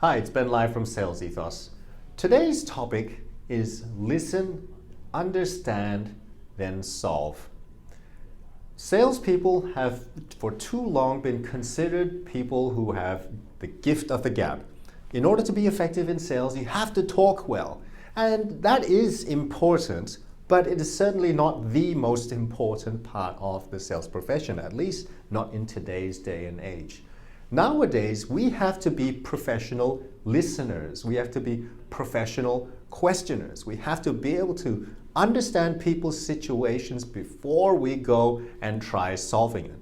Hi, it's Ben Lai from Sales Ethos. Today's topic is listen, understand, then solve. Salespeople have for too long been considered people who have the gift of the gab. In order to be effective in sales, you have to talk well. And that is important, but it is certainly not the most important part of the sales profession, at least not in today's day and age. Nowadays, we have to be professional listeners. We have to be professional questioners. We have to be able to understand people's situations before we go and try solving it.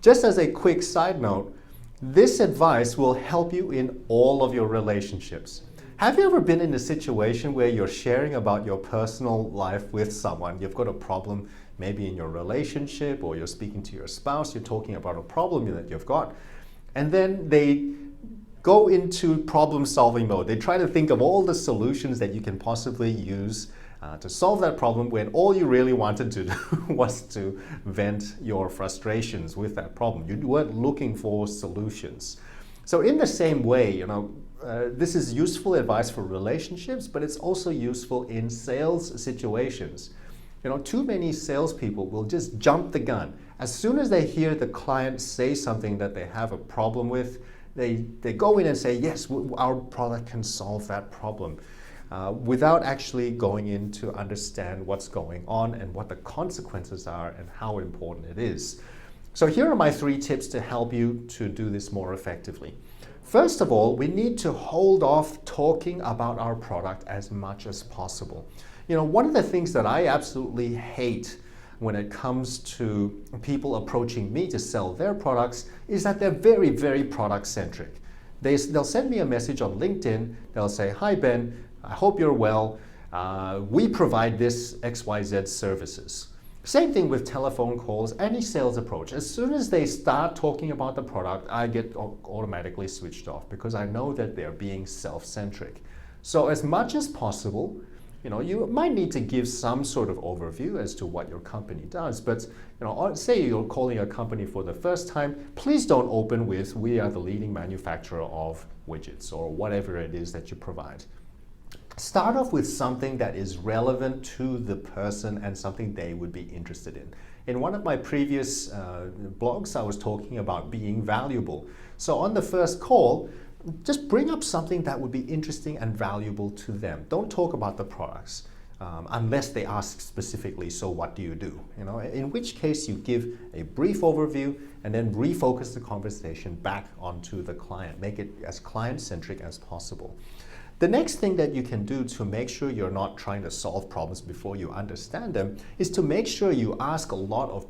Just as a quick side note, this advice will help you in all of your relationships. Have you ever been in a situation where you're sharing about your personal life with someone? You've got a problem maybe in your relationship, or you're speaking to your spouse, you're talking about a problem that you've got, and then they go into problem-solving mode. They try to think of all the solutions that you can possibly use to solve that problem, when all you really wanted to do was to vent your frustrations with that problem. You weren't looking for solutions. So in the same way, this is useful advice for relationships, but it's also useful in sales situations. Too many salespeople will just jump the gun. As soon as they hear the client say something that they have a problem with, they go in and say, yes, our product can solve that problem, without actually going in to understand what's going on and what the consequences are and how important it is. So here are my 3 tips to help you to do this more effectively. First of all, we need to hold off talking about our product as much as possible. One of the things that I absolutely hate when it comes to people approaching me to sell their products is that they're very, very product-centric. They'll send me a message on LinkedIn. They'll say, hi Ben, I hope you're well. We provide this XYZ services. Same thing with telephone calls, any sales approach. As soon as they start talking about the product, I get automatically switched off because I know that they're being self-centric. So as much as possible, you might need to give some sort of overview as to what your company does, but say you're calling a company for the first time, please don't open with, we are the leading manufacturer of widgets or whatever it is that you provide. Start off with something that is relevant to the person and something they would be interested in. In one of my previous blogs, I was talking about being valuable. So on the first call, just bring up something that would be interesting and valuable to them. Don't talk about the products unless they ask specifically, so what do you do? In which case you give a brief overview and then refocus the conversation back onto the client. Make it as client-centric as possible. The next thing that you can do to make sure you're not trying to solve problems before you understand them is to make sure you ask a lot of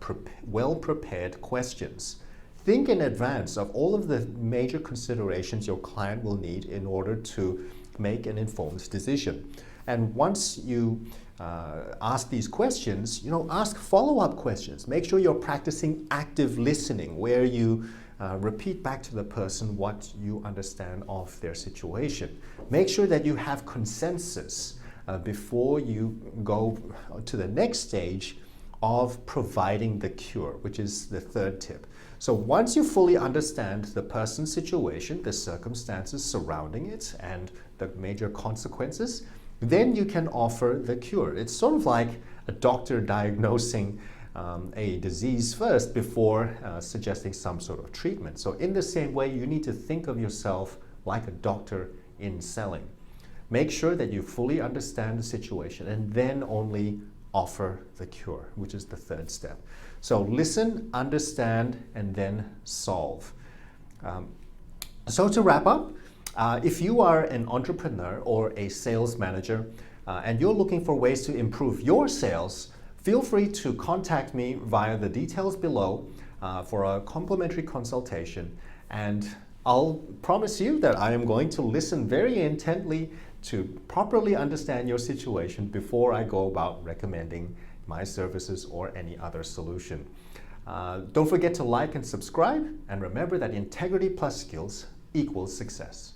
well-prepared questions. Think in advance of all of the major considerations your client will need in order to make an informed decision. And once you ask these questions, ask follow-up questions. Make sure you're practicing active listening, where you repeat back to the person what you understand of their situation. Make sure that you have consensus before you go to the next stage of providing the cure, which is the 3rd tip. So once you fully understand the person's situation, the circumstances surrounding it, and the major consequences, then you can offer the cure. It's sort of like a doctor diagnosing a disease first before suggesting some sort of treatment. So in the same way, you need to think of yourself like a doctor in selling. Make sure that you fully understand the situation and then only offer the cure, which is the 3rd step. So listen, understand, and then solve. So to wrap up, if you are an entrepreneur or a sales manager and you're looking for ways to improve your sales, feel free to contact me via the details below for a complimentary consultation, and I'll promise you that I am going to listen very intently to properly understand your situation before I go about recommending my services or any other solution. Don't forget to like and subscribe, and remember that integrity plus skills equals success.